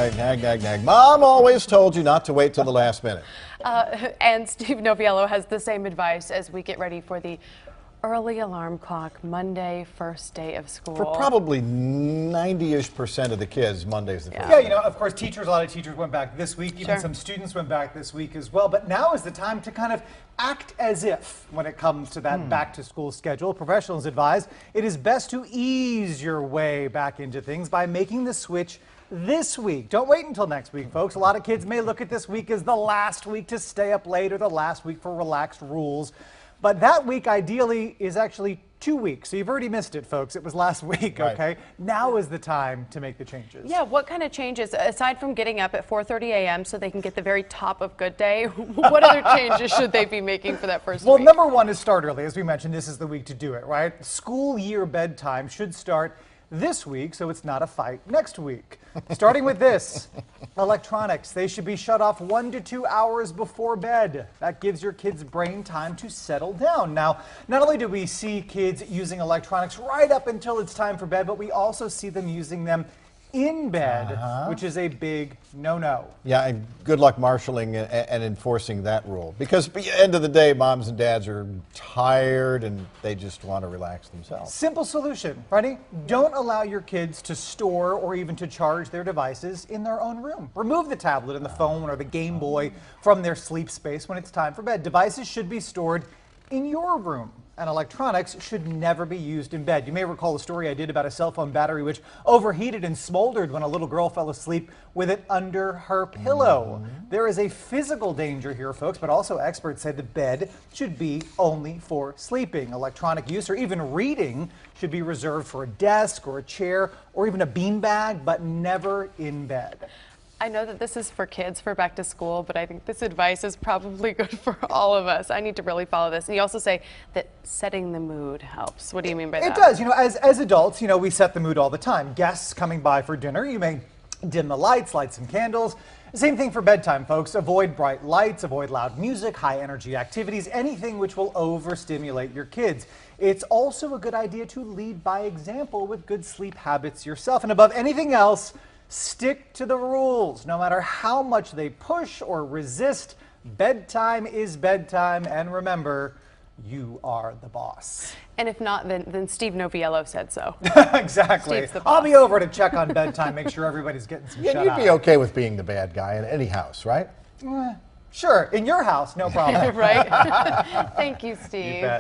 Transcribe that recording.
right, nag, nag, nag. Mom always told you not to wait till the last minute. And Steve Noviello has the same advice as we get ready for the early alarm clock Monday, first day of school. For probably 90-ish% of the kids, Monday's the first Yeah, day. you know, of course, a lot of teachers went back this week. Even some students went back this week as well. But now is the time to kind of act as if when it comes to that back to school schedule. Professionals advise it is best to ease your way back into things by making the switch this week. Don't wait until next week, folks. A lot of kids may look at this week as the last week to stay up late or the last week for relaxed rules. But that week ideally is actually 2 weeks. So you've already missed it, folks. It was last week, Right. okay? Now is the time to make the changes. Yeah, what kind of changes, aside from getting up at 4:30 a.m. so they can get the very top of good day, what other changes should they be making for that first Well, week? number one is start early. As we mentioned, this is the week to do it, right? School year bedtime should start this week, so it's not a fight next week. Starting with this, electronics. They should be shut off 1 to 2 hours before bed. That gives your kids' brain time to settle down. Now, not only do we see kids using electronics right up until it's time for bed, but we also see them using them in bed, which is a big no-no. Yeah, and good luck marshaling and enforcing that rule. Because at the end of the day, moms and dads are tired and they just want to relax themselves. Simple solution. Ready? Don't allow your kids to store or even to charge their devices in their own room. Remove the tablet and the phone or the Game Boy from their sleep space when it's time for bed. Devices should be stored in your room, and electronics should never be used in bed. You may recall a story I did about a cell phone battery which overheated and smoldered when a little girl fell asleep with it under her pillow. There is a physical danger here, folks, but also experts say the bed should be only for sleeping. Electronic use or even reading should be reserved for a desk or a chair or even a beanbag, but never in bed. I know that this is for kids for back to school, but I think this advice is probably good for all of us. I need to really follow this. And you also say that setting the mood helps. What do you mean by that? It does. You know, as adults, you know, we set the mood all the time. Guests coming by for dinner, you may dim the lights, light some candles. Same thing for bedtime, folks. Avoid bright lights, avoid loud music, high energy activities, anything which will overstimulate your kids. It's also a good idea to lead by example with good sleep habits yourself. And above anything else, stick to the rules. No matter how much they push or resist, bedtime is bedtime. And remember, you are the boss. And if not, then Steve Noviello said so. Exactly. Steve's the I'll boss. be over to check on bedtime, make sure everybody's getting some Yeah, shut you'd eye. be okay with being the bad guy in any house, right? Sure, in your house, no problem. Right? Thank you, Steve. bet.